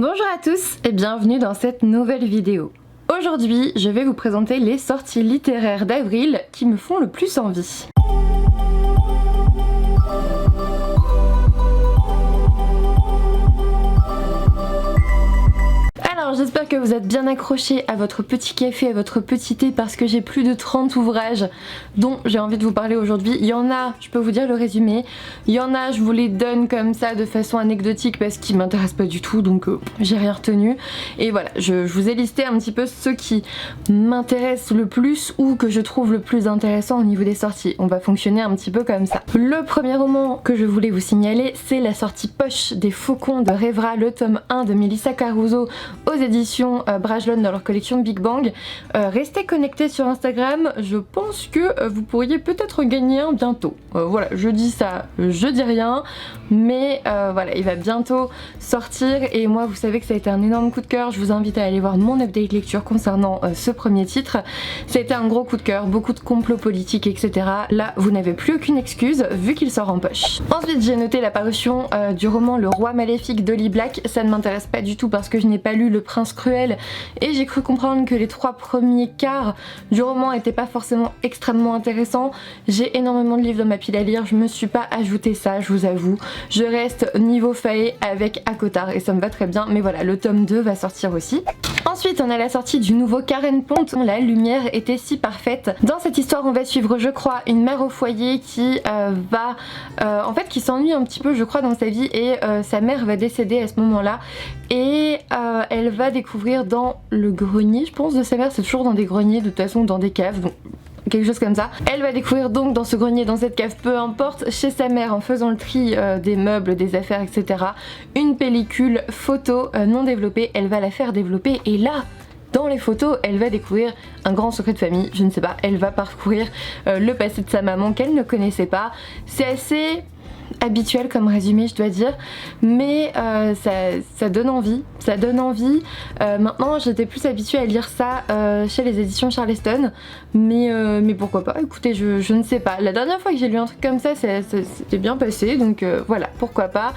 Bonjour à tous et bienvenue dans cette nouvelle vidéo. Aujourd'hui, je vais vous présenter les sorties littéraires d'avril qui me font le plus envie. Alors j'espère que vous êtes bien accrochés à votre petit café, à votre petit thé parce que j'ai plus de 30 ouvrages dont j'ai envie de vous parler aujourd'hui. Il y en a, je peux vous dire le résumé, il y en a, je vous les donne comme ça de façon anecdotique parce qu'ils m'intéressent pas du tout donc j'ai rien retenu. Et voilà, je vous ai listé un petit peu ceux qui m'intéressent le plus ou que je trouve le plus intéressant au niveau des sorties. On va fonctionner un petit peu comme ça. Le premier roman que je voulais vous signaler, c'est la sortie poche des Faucons de Rêvera, le tome 1 de Melissa Caruso aux éditions Brajlon dans leur collection Big Bang. Restez connectés sur Instagram, je pense que vous pourriez peut-être gagner un bientôt. Voilà, je dis ça, je dis rien, mais voilà, il va bientôt sortir et moi vous savez que ça a été un énorme coup de cœur. Je vous invite à aller voir mon update lecture concernant ce premier titre. Ça a été un gros coup de cœur, beaucoup de complots politiques, etc. Là, vous n'avez plus aucune excuse vu qu'il sort en poche. Ensuite, j'ai noté la parution du roman Le Roi Maléfique d'Holly Black. Ça ne m'intéresse pas du tout parce que je n'ai pas lu Le Prince Cruel et j'ai cru comprendre que les 3 premiers quarts du roman n'étaient pas forcément extrêmement intéressants. J'ai énormément de livres dans ma pile à lire, je me suis pas ajouté ça, je vous avoue. Je reste niveau Fae avec Akotar et ça me va très bien, mais voilà, le tome 2 va sortir aussi. Ensuite, on a la sortie du nouveau Karen Pont, La lumière était si parfaite. Dans cette histoire, on va suivre, je crois, une mère au foyer qui qui s'ennuie un petit peu, je crois, dans sa vie et sa mère va décéder à ce moment-là et elle va découvrir dans le grenier, je pense, de sa mère, c'est toujours dans des greniers, de toute façon dans des caves, donc quelque chose comme ça. Elle va découvrir donc dans ce grenier, dans cette cave, peu importe, chez sa mère en faisant le tri des meubles, des affaires, etc. une pellicule photo non développée, elle va la faire développer et là, dans les photos, elle va découvrir un grand secret de famille, je ne sais pas, elle va parcourir le passé de sa maman qu'elle ne connaissait pas. C'est assez habituel comme résumé, je dois dire, mais ça donne envie, ça donne envie. Maintenant j'étais plus habituée à lire ça chez les éditions Charleston, mais pourquoi pas, écoutez, je ne sais pas, la dernière fois que j'ai lu un truc comme ça c'était bien passé, donc voilà, pourquoi pas,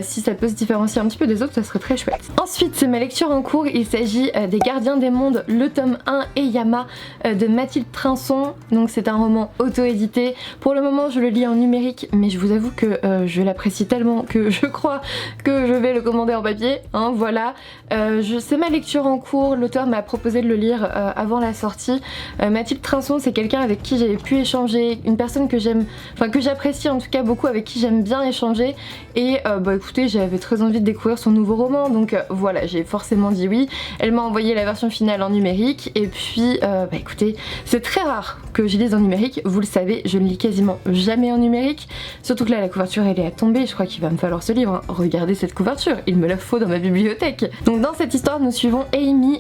si ça peut se différencier un petit peu des autres, ça serait très chouette. Ensuite, c'est ma lecture en cours, il s'agit des Gardiens des Mondes, le tome 1 et Yama de Mathilde Trinçon, donc c'est un roman auto-édité. Pour le moment je le lis en numérique, mais je vous avoue que je l'apprécie tellement que je crois que je vais le commander en papier, hein, voilà. C'est ma lecture en cours, l'auteur m'a proposé de le lire avant la sortie. Mathilde Trinçon, c'est quelqu'un avec qui j'ai pu échanger, une personne que j'aime, enfin que j'apprécie en tout cas beaucoup, avec qui j'aime bien échanger et écoutez, j'avais très envie de découvrir son nouveau roman, donc voilà, j'ai forcément dit oui. Elle m'a envoyé la version finale en numérique et puis écoutez, c'est très rare que je lise en numérique, vous le savez, je ne lis quasiment jamais en numérique, surtout que là la couverture elle est à tomber, je crois qu'il va me falloir ce livre, hein. Regardez cette couverture, il me la faut dans ma bibliothèque. Donc dans cette histoire nous suivons Amy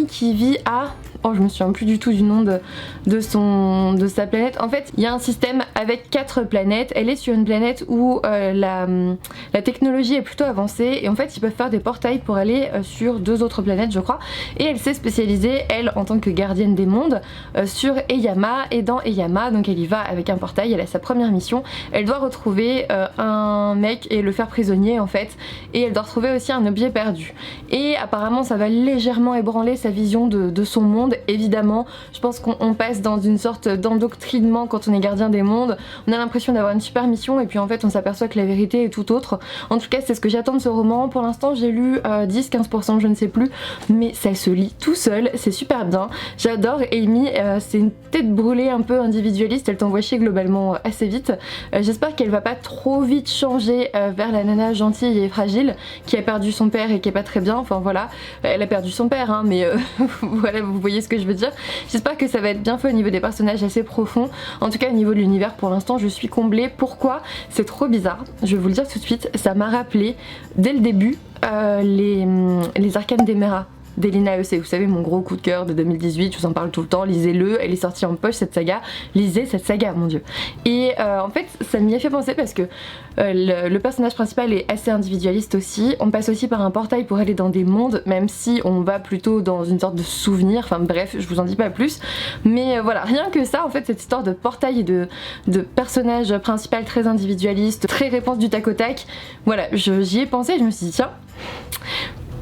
qui vit à... Oh, je me souviens plus du tout du nom de sa planète. En fait, il y a un système avec 4 planètes. Elle est sur une planète où la technologie est plutôt avancée et en fait ils peuvent faire des portails pour aller sur 2 autres planètes, je crois. Et elle s'est spécialisée, elle, en tant que gardienne des mondes, sur Eyama. Et dans Eyama, donc elle y va avec un portail, elle a sa première mission. Elle doit retrouver un mec et le faire prisonnier en fait. Et elle doit retrouver aussi un objet perdu. Et apparemment ça va légèrement ébranler sa vision de son monde. Évidemment, je pense qu'on passe dans une sorte d'endoctrinement quand on est gardien des mondes. On a l'impression d'avoir une super mission et puis en fait on s'aperçoit que la vérité est tout autre. En tout cas, c'est ce que j'attends de ce roman. Pour l'instant, j'ai lu 10-15%, je ne sais plus, mais ça se lit tout seul, c'est super bien. J'adore Amy, c'est une tête brûlée un peu individualiste, elle t'envoie chier globalement assez vite. J'espère qu'elle va pas trop vite changer vers la nana gentille et fragile qui a perdu son père et qui est pas très bien. Enfin voilà, elle a perdu son père, hein, mais voilà, vous voyez ce que je veux dire. J'espère que ça va être bien fait au niveau des personnages, assez profond. En tout cas au niveau de l'univers, pour l'instant je suis comblée. Pourquoi? C'est trop bizarre, je vais vous le dire tout de suite. Ça m'a rappelé dès le début les Arcanes d'Emera d'Elina E.C. Vous savez, mon gros coup de cœur de 2018, je vous en parle tout le temps, lisez-le, elle est sortie en poche cette saga, lisez cette saga, mon dieu. Et en fait, ça m'y a fait penser parce que le personnage principal est assez individualiste aussi, on passe aussi par un portail pour aller dans des mondes, même si on va plutôt dans une sorte de souvenir, enfin bref, je vous en dis pas plus, mais voilà, rien que ça, en fait, cette histoire de portail et de personnage principal très individualiste, très réponse du tac au tac, voilà, j'y ai pensé et je me suis dit, tiens,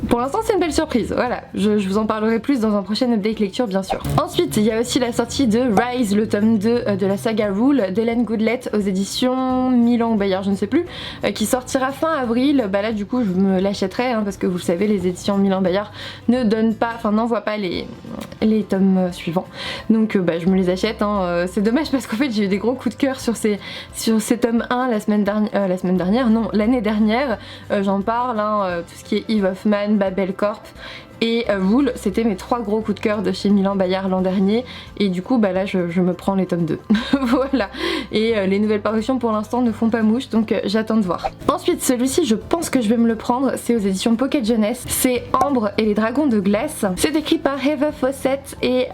Pour l'instant c'est une belle surprise, voilà, je vous en parlerai plus dans un prochain update lecture bien sûr. Ensuite il y a aussi la sortie de Rise, le tome 2 de la saga Rule d'Hélène Goodlet aux éditions Milan ou Bayard, je ne sais plus, qui sortira fin avril. Bah là du coup je me l'achèterai hein, parce que vous le savez les éditions Milan Bayard ne donnent pas, enfin n'envoient pas les tomes suivants, donc bah, je me les achète hein. C'est dommage parce qu'en fait j'ai eu des gros coups de cœur sur ces tomes 1 l'année dernière, j'en parle hein, tout ce qui est Eve of Man, Babel Corp et Rule, c'était mes 3 gros coups de cœur de chez Milan Bayard l'an dernier, et du coup bah là je me prends les tomes 2. Voilà, et les nouvelles parutions pour l'instant ne font pas mouche, donc j'attends de voir. Ensuite celui-ci je pense que je vais me le prendre, c'est aux éditions Pocket Jeunesse, c'est Ambre et les dragons de glace, c'est écrit par Eva Fawcett et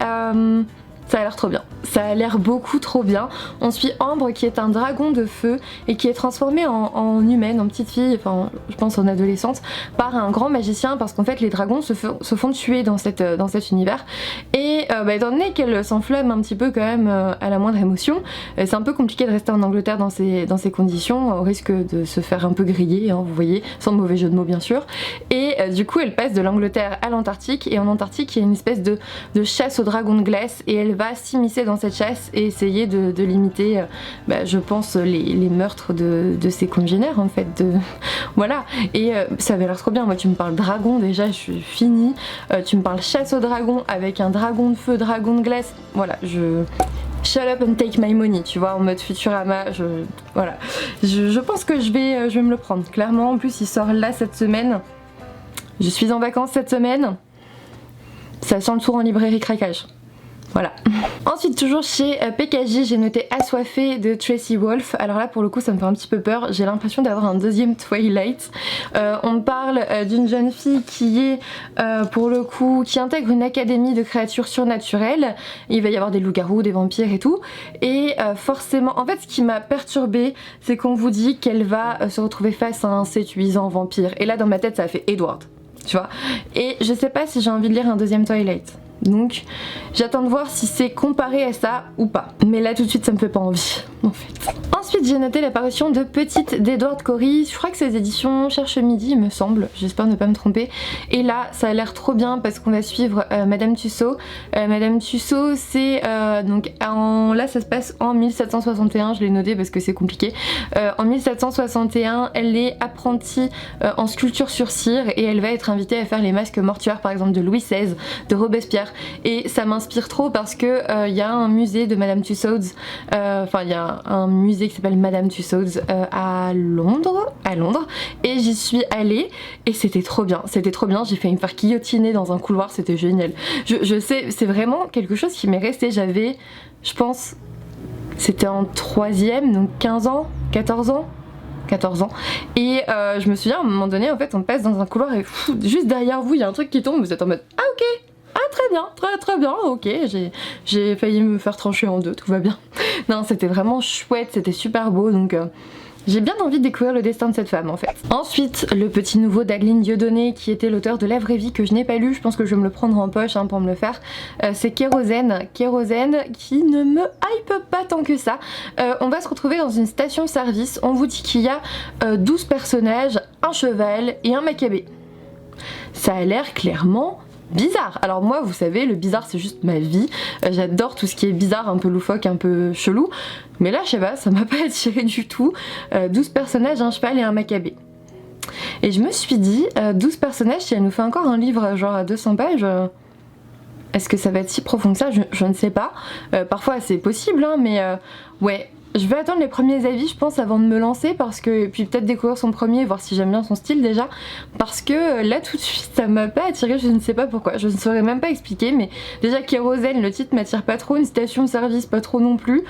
ça a l'air trop bien, ça a l'air beaucoup trop bien. On suit Ambre qui est un dragon de feu et qui est transformée en humaine, en petite fille, enfin je pense en adolescente, par un grand magicien, parce qu'en fait les dragons se font tuer dans cet univers. Et bah, étant donné qu'elle s'enflamme un petit peu quand même à la moindre émotion, c'est un peu compliqué de rester en Angleterre dans ces conditions, au risque de se faire un peu griller, hein, vous voyez, sans mauvais jeu de mots bien sûr. Et du coup elle passe de l'Angleterre à l'Antarctique, et en Antarctique il y a une espèce de chasse aux dragons de glace, et elle va s'immiscer dans cette chasse et essayer de limiter bah, je pense les meurtres de ses congénères en fait, voilà. Et ça avait l'air trop bien. Moi tu me parles dragon, déjà je suis finie, tu me parles chasse aux dragons avec un dragon de feu, dragon de glace, voilà, shut up and take my money, tu vois, en mode Futurama, voilà. Je pense que je vais me le prendre, clairement. En plus il sort là cette semaine, je suis en vacances cette semaine, ça sent le tour en librairie craquage. Voilà. Ensuite toujours chez PKJ j'ai noté Assoiffé de Tracy Wolff. Alors là pour le coup ça me fait un petit peu peur, j'ai l'impression d'avoir un deuxième Twilight. On parle d'une jeune fille qui est pour le coup qui intègre une académie de créatures surnaturelles. Il va y avoir des loups-garous, des vampires et tout. Et forcément, en fait ce qui m'a perturbée c'est qu'on vous dit qu'elle va se retrouver face à un séduisant vampire. Et là dans ma tête ça a fait Edward, tu vois. Et je sais pas si j'ai envie de lire un deuxième Twilight. Donc j'attends de voir si c'est comparé à ça ou pas. Mais là tout de suite ça me fait pas envie en fait. Ensuite j'ai noté l'apparition de Petite d'Edward Cory. Je crois que c'est les éditions Cherche Midi il me semble, j'espère ne pas me tromper. Et là ça a l'air trop bien parce qu'on va suivre Madame Tussaud. Madame Tussaud c'est donc là ça se passe en 1761, je l'ai noté parce que c'est compliqué. En 1761 elle est apprentie en sculpture sur cire et elle va être invitée à faire les masques mortuaires par exemple de Louis XVI, de Robespierre. Et ça m'inspire trop parce que y a un musée de Madame Tussauds, enfin il y a un musée qui s'appelle Madame Tussauds à Londres, et j'y suis allée et c'était trop bien, j'ai failli me faire guillotiner dans un couloir, c'était génial. Je sais, c'est vraiment quelque chose qui m'est resté, j'avais, je pense, c'était en 3ème, donc 15 ans, 14 ans, et je me souviens à un moment donné en fait on passe dans un couloir et juste derrière vous il y a un truc qui tombe, vous êtes en mode ah ok, ah très bien, très bien, ok, j'ai failli me faire trancher en deux, tout va bien. Non c'était vraiment chouette, c'était super beau, donc j'ai bien envie de découvrir le destin de cette femme en fait. Ensuite, le petit nouveau d'Adeline Dieudonné qui était l'auteur de La Vraie Vie que je n'ai pas lu, je pense que je vais me le prendre en poche hein, pour me le faire. C'est Kérosène qui ne me hype pas tant que ça. On va se retrouver dans une station-service, on vous dit qu'il y a 12 personnages, un cheval et un macabé. Ça a l'air clairement bizarre. Alors moi vous savez le bizarre c'est juste ma vie, j'adore tout ce qui est bizarre, un peu loufoque, un peu chelou, mais là je sais pas, ça m'a pas attiré du tout. 12 personnages, un cheval et un macabé. Et je me suis dit 12 personnages, si elle nous fait encore un livre genre à 200 pages, est-ce que ça va être si profond que ça, je ne sais pas. Parfois c'est possible hein, mais ouais. Je vais attendre les premiers avis je pense avant de me lancer, parce que, et puis peut-être découvrir son premier, voir si j'aime bien son style déjà, parce que là tout de suite ça m'a pas attiré, je ne sais pas pourquoi, je ne saurais même pas expliquer, mais déjà Kérosène, le titre m'attire pas trop, une station-service pas trop non plus.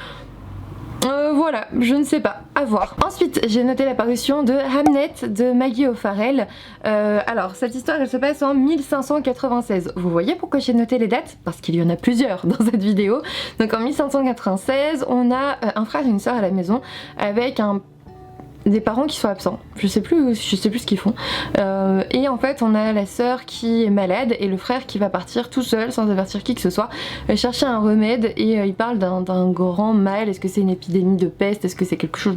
Voilà, je ne sais pas, à voir. Ensuite, j'ai noté l'apparition de Hamnet de Maggie O'Farrell. Alors, cette histoire, elle se passe en 1596. Vous voyez pourquoi j'ai noté les dates? Parce qu'il y en a plusieurs dans cette vidéo. Donc en 1596, on a un frère et une sœur à la maison avec un des parents qui sont absents, je sais plus ce qu'ils font, et en fait on a la sœur qui est malade et le frère qui va partir tout seul sans avertir qui que ce soit chercher un remède, et il parle d'un grand mal. Est-ce que c'est une épidémie de peste, est-ce que c'est quelque chose,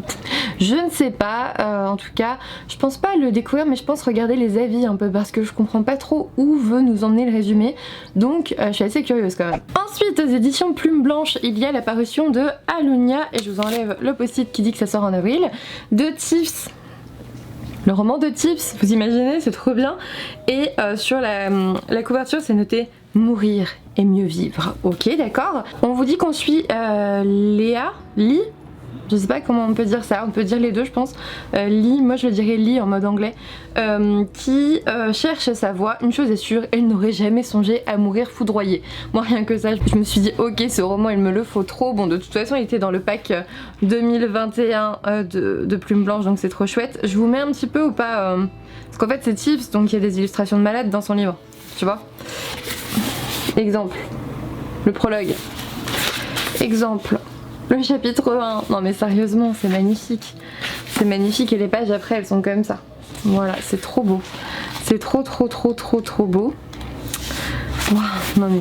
je ne sais pas, en tout cas je pense pas le découvrir, mais je pense regarder les avis un peu parce que je comprends pas trop où veut nous emmener le résumé, donc je suis assez curieuse quand même. Ensuite aux éditions Plume Blanche il y a la parution de Alunia, et je vous enlève le post-it qui dit que ça sort en avril, de Tips. Le roman de Tips, vous imaginez, c'est trop bien. Et sur la couverture c'est noté mourir et mieux vivre. Ok, d'accord. On vous dit qu'on suit Lee, je sais pas comment on peut dire ça, on peut dire les deux je pense. Lee, moi je le dirais Lee en mode anglais, qui cherche sa voie. Une chose est sûre, elle n'aurait jamais songé à mourir foudroyée. Moi rien que ça, je me suis dit ok, ce roman il me le faut trop. Bon, de toute façon il était dans le pack 2021 de Plume Blanche, donc c'est trop chouette. Je vous mets un petit peu ou pas, parce qu'en fait c'est Tips, donc il y a des illustrations de malades dans son livre, tu vois. Exemple, le prologue. Exemple, le chapitre 1. Non mais sérieusement, c'est magnifique. C'est magnifique, et les pages après elles sont comme ça. Voilà, c'est trop beau. C'est trop beau. Wow, non mais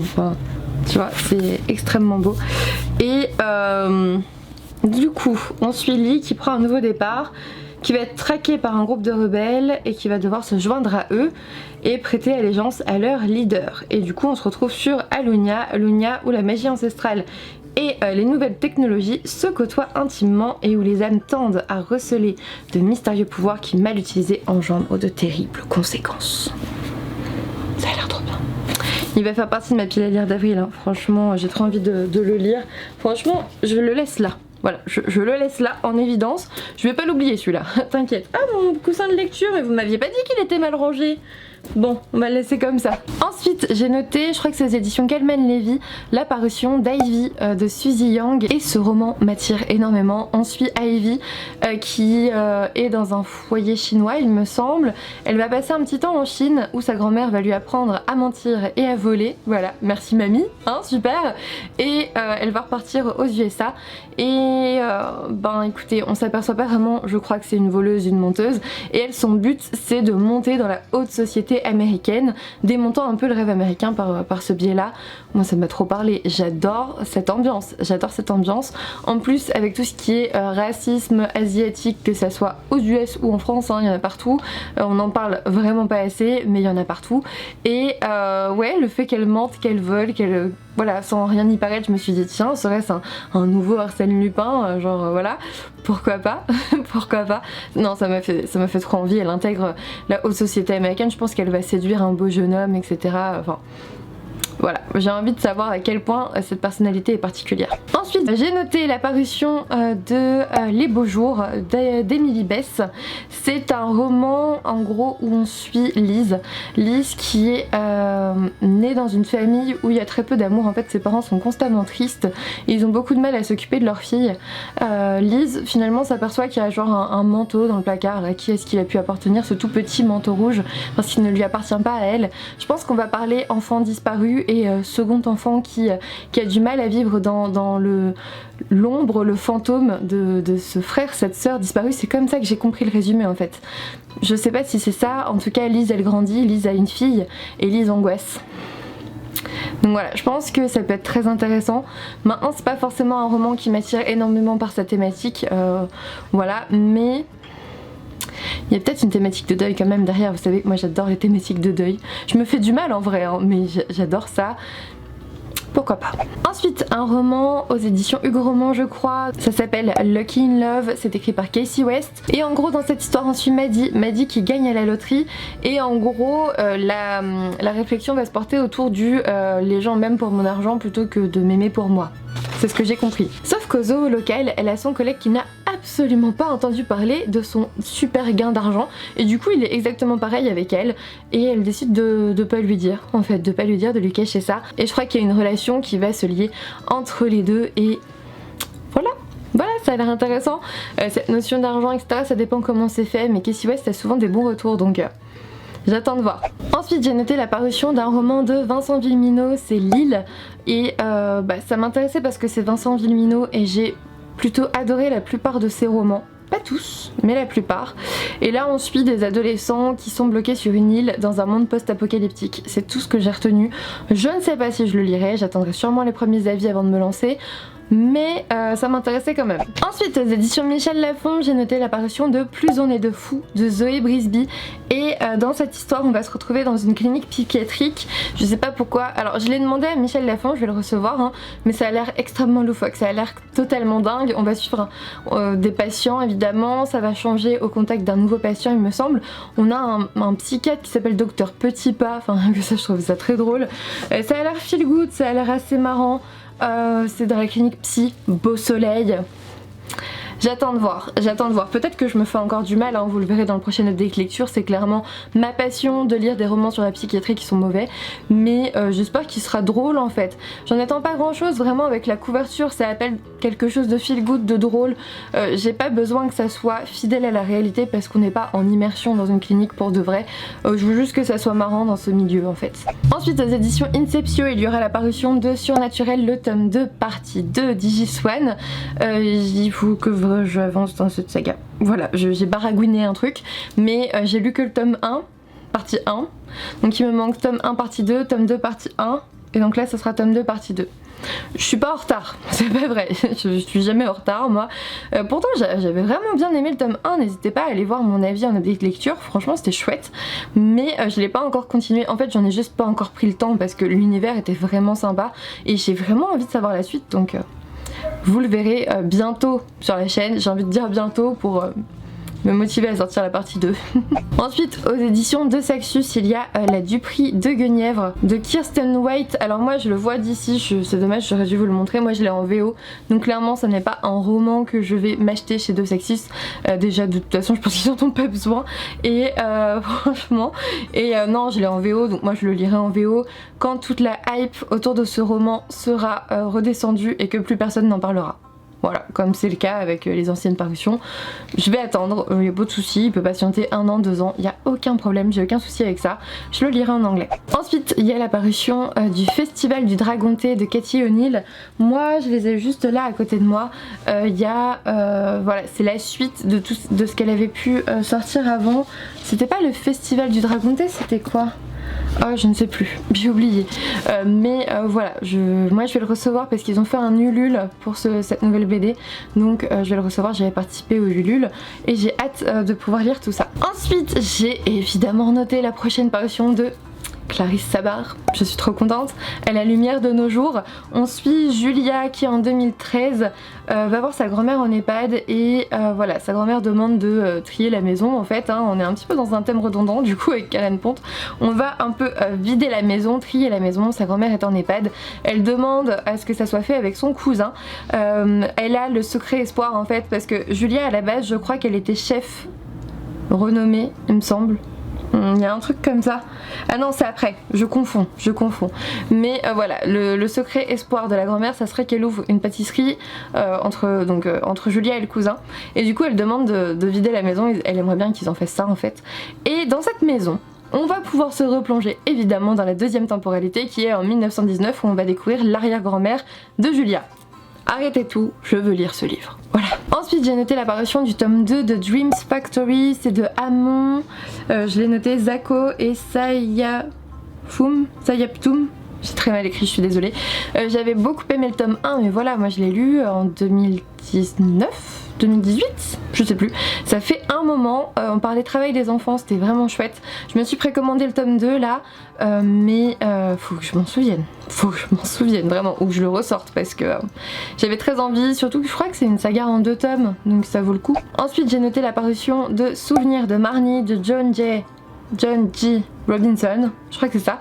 tu vois, c'est extrêmement beau. Et du coup, on suit Lee qui prend un nouveau départ, qui va être traqué par un groupe de rebelles et qui va devoir se joindre à eux et prêter allégeance à leur leader. Et du coup on se retrouve sur Alunia où la magie ancestrale et les nouvelles technologies se côtoient intimement, et où les âmes tendent à receler de mystérieux pouvoirs qui, mal utilisés, engendrent de terribles conséquences. Ça a l'air trop bien. Il va faire partie de ma pile à lire d'avril, hein. Franchement j'ai trop envie de le lire. Franchement je le laisse là. Voilà, je le laisse là en évidence. Je vais pas l'oublier celui-là, t'inquiète. Ah, mon coussin de lecture, mais vous m'aviez pas dit qu'il était mal rangé. Bon, on va le laisser comme ça. Ensuite, j'ai noté, je crois que c'est aux éditions Calman Levy, la parution d'Ivy de Suzy Yang. Et ce roman m'attire énormément. On suit Ivy qui est dans un foyer chinois, il me semble. Elle va passer un petit temps en Chine où sa grand-mère va lui apprendre à mentir et à voler. Voilà, merci mamie, hein, super. Et elle va repartir aux USA. Et ben écoutez, on s'aperçoit pas vraiment, je crois que c'est une voleuse, une menteuse. Et elle, son but, c'est de monter dans la haute société américaine, démontant un peu le rêve américain par ce biais-là. Moi ça m'a trop parlé, j'adore cette ambiance, En plus avec tout ce qui est racisme asiatique, que ça soit aux US ou en France, hein, il y en a partout. On en parle vraiment pas assez, mais il y en a partout. Et ouais, le fait qu'elle mente, qu'elle vole, qu'elle... Voilà, sans rien y paraître, je me suis dit tiens, serait-ce un nouveau Arsène Lupin, genre voilà, pourquoi pas, pourquoi pas. Non, ça m'a fait trop envie. Elle intègre la haute société américaine, je pense qu'elle va séduire un beau jeune homme, etc. Enfin, voilà, j'ai envie de savoir à quel point cette personnalité est particulière. Ensuite, j'ai noté la parution de Les Beaux Jours d'Emily Bess. C'est un roman en gros où on suit Lise. Lise qui est née dans une famille où il y a très peu d'amour. En fait, ses parents sont constamment tristes. Ils ont beaucoup de mal à s'occuper de leur fille. Lise finalement s'aperçoit qu'il y a genre un manteau dans le placard. À qui est-ce qu'il a pu appartenir, ce tout petit manteau rouge, parce qu'il ne lui appartient pas à elle. Je pense qu'on va parler enfant disparu et second enfant qui a du mal à vivre dans l'ombre, le fantôme de ce frère, cette sœur disparue. C'est comme ça que j'ai compris le résumé en fait. Je sais pas si c'est ça, en tout cas Lise elle grandit, Lise a une fille et Lise angoisse. Donc voilà, je pense que ça peut être très intéressant. Maintenant c'est pas forcément un roman qui m'attire énormément par sa thématique, voilà, mais... Il y a peut-être une thématique de deuil quand même derrière, vous savez que moi j'adore les thématiques de deuil. Je me fais du mal en vrai, hein, mais j'adore ça. Pourquoi pas. Ensuite, un roman aux éditions Hugo Roman, je crois. Ça s'appelle Lucky in Love, c'est écrit par Casey West. Et en gros, dans cette histoire, on suit Maddie qui gagne à la loterie. Et en gros, la réflexion va se porter autour du les gens m'aiment pour mon argent plutôt que de m'aimer pour moi. C'est ce que j'ai compris. Sauf qu'au zoo local, elle a son collègue qui n'a absolument pas entendu parler de son super gain d'argent. Et du coup, il est exactement pareil avec elle. Et elle décide de pas lui dire, en fait, de pas lui dire, de lui cacher ça. Et je crois qu'il y a une relation qui va se lier entre les deux et voilà. Voilà, ça a l'air intéressant. Cette notion d'argent, etc., ça dépend comment c'est fait. Mais Casey West a souvent des bons retours, donc... j'attends de voir. Ensuite j'ai noté la parution d'un roman de Vincent Villeminot, c'est Lille. Et ça m'intéressait parce que c'est Vincent Villeminot et j'ai plutôt adoré la plupart de ses romans. pas tous, mais la plupart. Et là on suit des adolescents qui sont bloqués sur une île dans un monde post-apocalyptique. C'est tout ce que j'ai retenu. Je ne sais pas si je le lirai, j'attendrai sûrement les premiers avis avant de me lancer. Mais ça m'intéressait quand même. Ensuite, aux éditions Michel Lafon, j'ai noté l'apparition de Plus on est de fous de Zoé Brisby. Et dans cette histoire, on va se retrouver dans une clinique psychiatrique. Je sais pas pourquoi. Alors, je l'ai demandé à Michel Lafon, je vais le recevoir, hein, mais ça a l'air extrêmement loufoque. Ça a l'air totalement dingue. On va suivre des patients, évidemment. Ça va changer au contact d'un nouveau patient, il me semble. On a un psychiatre qui s'appelle Docteur Petit Pas. Enfin, que ça, je trouve ça très drôle. Ça a l'air feel good, ça a l'air assez marrant. C'est dans la clinique psy, beau soleil. J'attends de voir, peut-être que je me fais encore du mal, hein, vous le verrez dans le prochain update lecture, c'est clairement ma passion de lire des romans sur la psychiatrie qui sont mauvais, mais j'espère qu'il sera drôle en fait. J'en attends pas grand chose vraiment avec la couverture, ça appelle quelque chose de feel good, de drôle, j'ai pas besoin que ça soit fidèle à la réalité parce qu'on n'est pas en immersion dans une clinique pour de vrai, je veux juste que ça soit marrant dans ce milieu en fait. Ensuite aux éditions Inceptio, il y aura la parution de Surnaturel, le tome 2 partie 2 d'Igiswan. Il faut que j'avance dans cette saga. Voilà, j'ai baragouiné un truc, mais j'ai lu que le tome 1, partie 1. Donc il me manque tome 1, partie 2, tome 2, partie 1. Et donc là, ça sera tome 2, partie 2. Je suis pas en retard, c'est pas vrai, je suis jamais en retard moi. Pourtant j'avais vraiment bien aimé le tome 1, n'hésitez pas à aller voir mon avis en update lecture, franchement c'était chouette. Mais je l'ai pas encore continué, en fait j'en ai juste pas encore pris le temps parce que l'univers était vraiment sympa. Et j'ai vraiment envie de savoir la suite, donc vous le verrez bientôt sur la chaîne, j'ai envie de dire bientôt pour me motiver à sortir la partie 2. Ensuite, aux éditions de Saxus, il y a La Duperie de Guenièvre de Kirsten White. Alors moi je le vois d'ici, c'est dommage, j'aurais dû vous le montrer, moi je l'ai en VO. Donc clairement ça n'est pas un roman que je vais m'acheter chez De Saxus. Déjà de toute façon je pense qu'ils n'en ont pas besoin. Et franchement, non je l'ai en VO, donc moi je le lirai en VO. Quand toute la hype autour de ce roman sera redescendue et que plus personne n'en parlera. Voilà, comme c'est le cas avec les anciennes parutions. Je vais attendre, il n'y a pas de souci, il peut patienter 1 an, 2 ans, il n'y a aucun problème, j'ai aucun souci avec ça. Je le lirai en anglais. Ensuite, il y a la parution du Festival du Dragon Thé de Cathy O'Neil. Moi, je les ai juste là à côté de moi. Il y a, voilà, c'est la suite de tout de ce qu'elle avait pu sortir avant. C'était pas le Festival du Dragon Thé, c'était quoi ? Oh, je ne sais plus, j'ai oublié. Mais voilà, moi je vais le recevoir parce qu'ils ont fait un Ulule pour cette nouvelle BD. Donc je vais le recevoir, j'avais participé au Ulule et j'ai hâte de pouvoir lire tout ça. Ensuite, j'ai évidemment noté la prochaine parution de Clarisse Sabar, je suis trop contente. À la lumière de nos jours, on suit Julia qui en 2013 va voir sa grand-mère en EHPAD et voilà, sa grand-mère demande de trier la maison en fait, hein. On est un petit peu dans un thème redondant du coup avec Calane Ponte. On va un peu vider la maison, trier la maison, sa grand-mère est en EHPAD, elle demande à ce que ça soit fait avec son cousin. Elle a le secret espoir en fait parce que Julia à la base je crois qu'elle était chef renommée il me semble. Il y a un truc comme ça. Ah non, c'est après, je confonds. Mais voilà, le secret espoir de la grand-mère, ça serait qu'elle ouvre une pâtisserie entre Julia et le cousin. Et du coup, elle demande de vider la maison, elle aimerait bien qu'ils en fassent ça en fait. Et dans cette maison, on va pouvoir se replonger évidemment dans la deuxième temporalité qui est en 1919 où on va découvrir l'arrière-grand-mère de Julia. Arrêtez tout, je veux lire ce livre. Voilà. Ensuite j'ai noté l'apparition du tome 2 de Dreams Factory, c'est de Hamon. Je l'ai noté Zako et Sayaptum. J'ai très mal écrit, je suis désolée. J'avais beaucoup aimé le tome 1 mais voilà, moi je l'ai lu en 2018, je sais plus. Ça fait un moment, on parlait travail des enfants, c'était vraiment chouette. Je me suis précommandé le tome 2 là, mais faut que je m'en souvienne. Vraiment, ou que je le ressorte parce que j'avais très envie, surtout que je crois que c'est une saga en 2 tomes, donc ça vaut le coup. Ensuite j'ai noté l'apparition de Souvenirs de Marnie de John G. Robinson, je crois que c'est ça.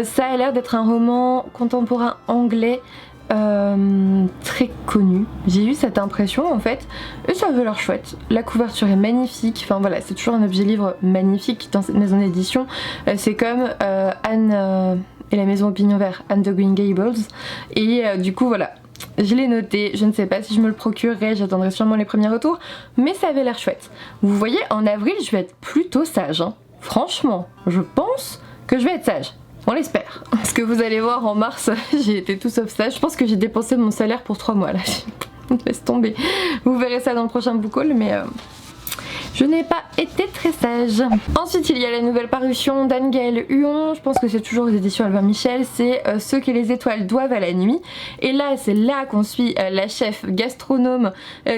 Ça a l'air d'être un roman contemporain anglais très connu. J'ai eu cette impression en fait et ça avait l'air chouette. La couverture est magnifique, enfin voilà, c'est toujours un objet livre magnifique dans cette maison d'édition. C'est comme Anne et la maison au pignon vert, Anne de Green Gables. Et du coup voilà, je l'ai noté, je ne sais pas si je me le procurerai, j'attendrai sûrement les premiers retours, mais ça avait l'air chouette. Vous voyez, en avril je vais être plutôt sage, hein. Franchement, je pense que je vais être sage. On l'espère. Parce que vous allez voir en mars, j'ai été tout sauf sage. Je pense que j'ai dépensé mon salaire pour 3 mois là. Laisse tomber. Vous verrez ça dans le prochain book haul, mais je n'ai pas été très sage. Ensuite, il y a la nouvelle parution d'Anne-Gaëlle Huon. Je pense que c'est toujours aux éditions Albin Michel. C'est Ce que les étoiles doivent à la nuit. Et là, c'est là qu'on suit la chef gastronome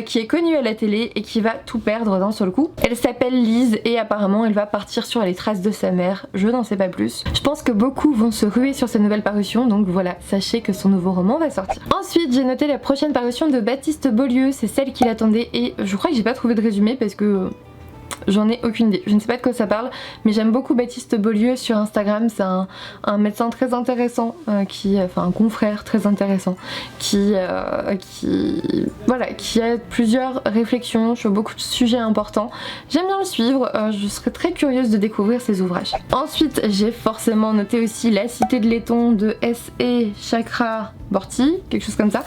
qui est connue à la télé et qui va tout perdre d'un seul coup. Elle s'appelle Lise et apparemment elle va partir sur les traces de sa mère. Je n'en sais pas plus. Je pense que beaucoup vont se ruer sur cette nouvelle parution. Donc voilà, sachez que son nouveau roman va sortir. Ensuite, j'ai noté la prochaine parution de Baptiste Beaulieu. C'est celle qui l'attendait et je crois que j'ai pas trouvé de résumé parce que j'en ai aucune idée, je ne sais pas de quoi ça parle, mais j'aime beaucoup Baptiste Beaulieu sur Instagram. C'est un médecin très intéressant, enfin un confrère très intéressant, qui a plusieurs réflexions sur beaucoup de sujets importants. J'aime bien le suivre, je serais très curieuse de découvrir ses ouvrages. Ensuite, j'ai forcément noté aussi La Cité de Laiton de S.E. Chakraborty, quelque chose comme ça.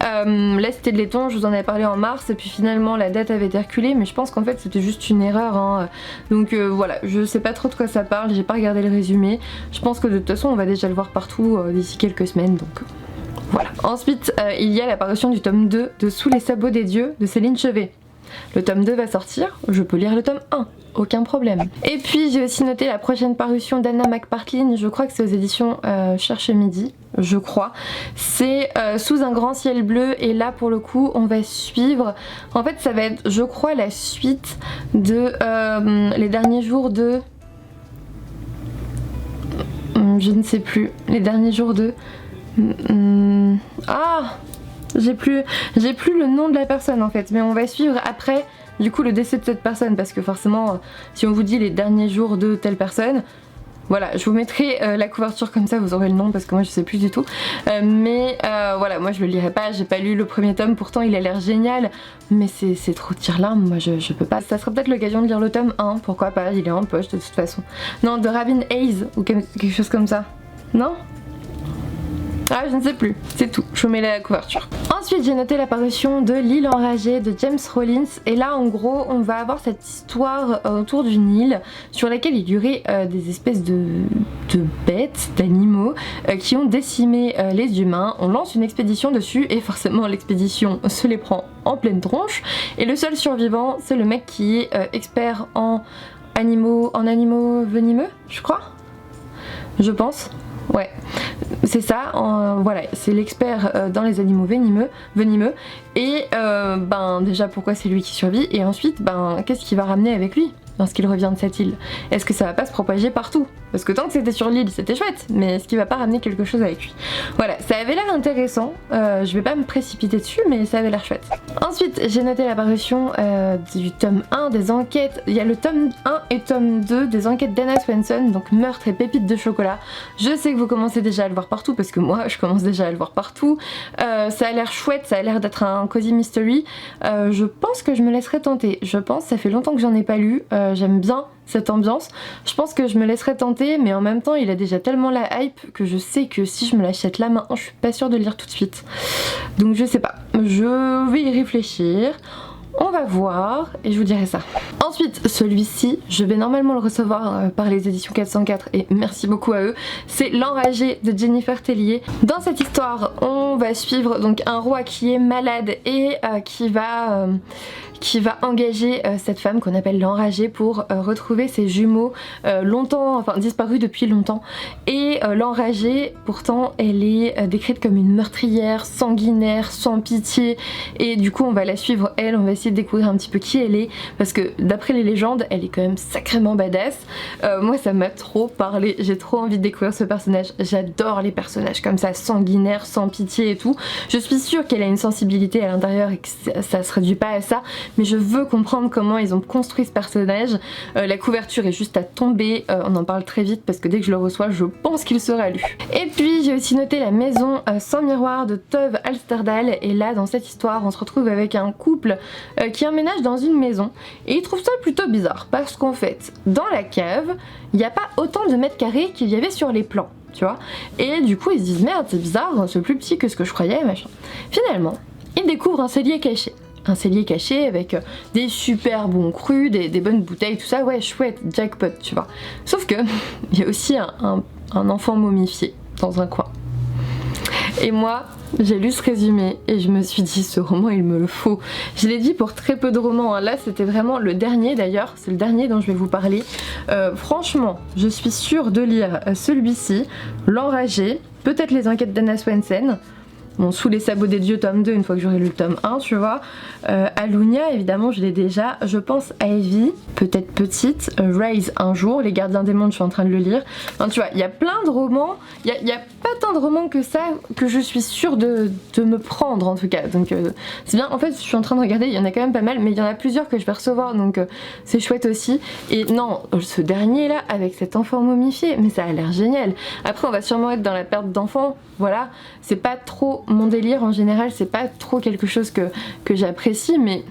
La Cité de Laiton, je vous en avais parlé en mars, et puis finalement la date avait été reculée, mais je pense qu'en fait c'était juste une erreur, hein. Donc voilà, je sais pas trop de quoi ça parle, j'ai pas regardé le résumé. Je pense que de toute façon on va déjà le voir partout d'ici quelques semaines, donc voilà. Ensuite, il y a l'apparition du tome 2 de Sous les sabots des dieux de Céline Chevet. Le tome 2 va sortir, je peux lire le tome 1, aucun problème. Et puis j'ai aussi noté la prochaine parution d'Anna McPartlin, je crois que c'est aux éditions Cherche Midi, je crois. C'est Sous un grand ciel bleu, et là pour le coup on va suivre, en fait ça va être je crois la suite de les derniers jours de... je ne sais plus, les derniers jours de... Ah, j'ai plus le nom de la personne en fait, mais on va suivre après du coup le décès de cette personne, parce que forcément si on vous dit les derniers jours de telle personne, voilà, je vous mettrai la couverture comme ça vous aurez le nom, parce que moi je sais plus du tout, mais voilà, moi je le lirai pas, j'ai pas lu le premier tome, pourtant il a l'air génial, mais c'est trop tire-larme, moi je peux pas. Ça serait peut-être l'occasion de lire le tome 1, pourquoi pas, il est en poche de toute façon. Non, de Robin Hayes ou quelque chose comme ça, non? Ah, je ne sais plus, c'est tout, je vous mets la couverture. Ensuite, j'ai noté l'apparition de L'île enragée de James Rollins, et là en gros on va avoir cette histoire autour d'une île sur laquelle il y aurait des espèces de bêtes, d'animaux qui ont décimé les humains. On lance une expédition dessus et forcément l'expédition se les prend en pleine tronche, et le seul survivant c'est le mec qui est expert en animaux venimeux, je crois, je pense. Ouais, c'est ça, voilà, c'est l'expert dans les animaux venimeux, et ben déjà pourquoi c'est lui qui survit, et ensuite ben qu'est-ce qu'il va ramener avec lui lorsqu'il revient de cette île? Est-ce que ça va pas se propager partout? Parce que tant que c'était sur l'île c'était chouette, mais est-ce qu'il va pas ramener quelque chose avec lui? Voilà, ça avait l'air intéressant, je vais pas me précipiter dessus, mais ça avait l'air chouette. Ensuite j'ai noté l'apparition du tome 1 des enquêtes, il y a le tome 1 et tome 2 des enquêtes d'Anna Swenson, donc Meurtre et pépites de chocolat. Je sais que vous commencez déjà à le voir partout, parce que moi je commence déjà à le voir partout. Ça a l'air chouette, ça a l'air d'être un cozy mystery. Je pense que je me laisserai tenter, je pense, ça fait longtemps que j'en ai pas lu, j'aime bien cette ambiance, je pense que je me laisserai tenter, mais en même temps il a déjà tellement la hype que je sais que si je me l'achète là maintenant je suis pas sûre de le lire tout de suite, donc je sais pas, je vais y réfléchir. On va voir et je vous dirai ça. Ensuite, celui-ci, je vais normalement le recevoir par les éditions 404 et merci beaucoup à eux. C'est L'Enragé de Jennifer Tellier. Dans cette histoire, on va suivre donc un roi qui est malade et qui va engager cette femme qu'on appelle l'enragée pour retrouver ses jumeaux disparus depuis longtemps. Et l'enragée, pourtant, elle est décrite comme une meurtrière, sanguinaire, sans pitié, et du coup on va la suivre elle, on va essayer de découvrir un petit peu qui elle est, parce que d'après les légendes, elle est quand même sacrément badass. Moi ça m'a trop parlé, j'ai trop envie de découvrir ce personnage, j'adore les personnages comme ça, sanguinaires, sans pitié et tout. Je suis sûre qu'elle a une sensibilité à l'intérieur et que ça se réduit pas à ça, mais je veux comprendre comment ils ont construit ce personnage. La couverture est juste à tomber, on en parle très vite parce que dès que je le reçois je pense qu'il sera lu. Et puis j'ai aussi noté La Maison sans miroir de Tove Alsterdal, et là dans cette histoire on se retrouve avec un couple qui emménage dans une maison et ils trouvent ça plutôt bizarre parce qu'en fait dans la cave il n'y a pas autant de mètres carrés qu'il y avait sur les plans, tu vois, et du coup ils se disent merde c'est bizarre, c'est plus petit que ce que je croyais, machin. Finalement ils découvrent un cellier caché. Un cellier caché avec des super bons crus, des bonnes bouteilles, tout ça, ouais chouette, jackpot, tu vois. Sauf que il y a aussi un enfant momifié dans un coin. Et moi, j'ai lu ce résumé et je me suis dit ce roman il me le faut. Je l'ai dit pour très peu de romans, hein. Là c'était vraiment le dernier d'ailleurs, c'est le dernier dont je vais vous parler. Franchement, je suis sûre de lire celui-ci, L'Enragé, peut-être Les Enquêtes d'Anna Swensen. Bon, Sous les sabots des dieux tome 2 une fois que j'aurai lu le tome 1 tu vois. Alunia évidemment je l'ai déjà. Je pense à Evie, peut-être petite. Raise un jour, Les Gardiens des Mondes je suis en train de le lire. Enfin, tu vois il y a plein de romans. Il y a pas tant de romans que ça que je suis sûre de me prendre en tout cas. Donc c'est bien. En fait je suis en train de regarder, il y en a quand même pas mal. Mais il y en a plusieurs que je vais recevoir donc c'est chouette aussi. Et non ce dernier là avec cet enfant momifié, mais ça a l'air génial. Après on va sûrement être dans la perte d'enfant. Voilà, c'est pas trop mon délire en général, c'est pas trop quelque chose que j'apprécie, mais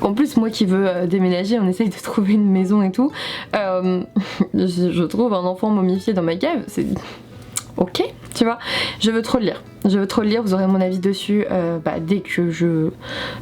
en plus moi qui veux déménager, on essaye de trouver une maison et tout, je trouve un enfant momifié dans ma cave, c'est ok, tu vois, je veux trop le lire. Je veux trop le lire, vous aurez mon avis dessus dès que je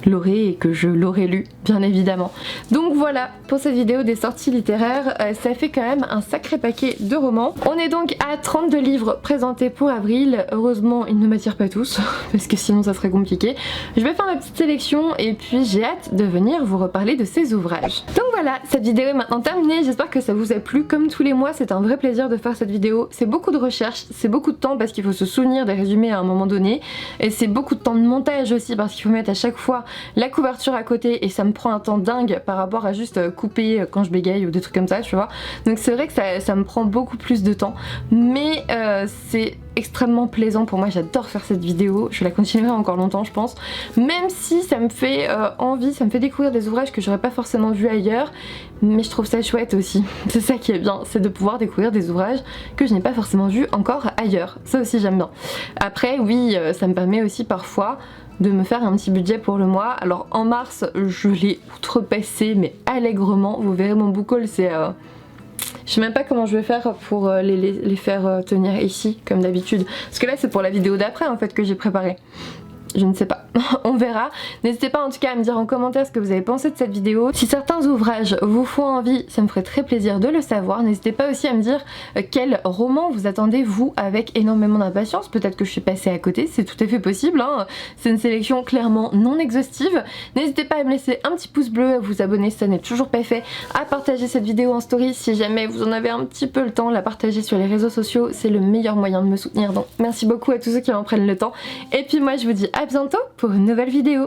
l'aurai et que je l'aurai lu, bien évidemment. Donc voilà, pour cette vidéo des sorties littéraires, ça fait quand même un sacré paquet de romans. On est donc à 32 livres présentés pour avril. Heureusement, ils ne m'attirent pas tous, parce que sinon ça serait compliqué. Je vais faire ma petite sélection et puis j'ai hâte de venir vous reparler de ces ouvrages. Donc voilà, cette vidéo est maintenant terminée. J'espère que ça vous a plu. Comme tous les mois, c'est un vrai plaisir de faire cette vidéo. C'est beaucoup de recherche, c'est beaucoup de temps parce qu'il faut se souvenir des résumés à un moment donné et c'est beaucoup de temps de montage aussi parce qu'il faut mettre à chaque fois la couverture à côté et ça me prend un temps dingue par rapport à juste couper quand je bégaye ou des trucs comme ça tu vois. Donc c'est vrai que ça me prend beaucoup plus de temps mais c'est extrêmement plaisant pour moi, j'adore faire cette vidéo, je la continuerai encore longtemps je pense, même si ça me fait envie, ça me fait découvrir des ouvrages que j'aurais pas forcément vus ailleurs, mais je trouve ça chouette aussi, c'est ça qui est bien, c'est de pouvoir découvrir des ouvrages que je n'ai pas forcément vus encore ailleurs, ça aussi j'aime bien. Après oui, ça me permet aussi parfois de me faire un petit budget pour le mois. Alors en mars je l'ai outrepassé mais allègrement, vous verrez mon book haul c'est... Je sais même pas comment je vais faire pour les faire tenir ici comme d'habitude. Parce que là c'est pour la vidéo d'après en fait que j'ai préparé. Je ne sais pas, on verra. N'hésitez pas en tout cas à me dire en commentaire ce que vous avez pensé de cette vidéo. Si certains ouvrages vous font envie, ça me ferait très plaisir de le savoir. N'hésitez pas aussi à me dire quel roman vous attendez vous avec énormément d'impatience. Peut-être que je suis passée à côté, c'est tout à fait possible, hein. C'est une sélection clairement non exhaustive. N'hésitez pas à me laisser un petit pouce bleu, à vous abonner si ça n'est toujours pas fait, à partager cette vidéo en story si jamais vous en avez un petit peu le temps, la partager sur les réseaux sociaux, c'est le meilleur moyen de me soutenir. Donc merci beaucoup à tous ceux qui en prennent le temps. Et puis moi je vous dis à bientôt pour une nouvelle vidéo.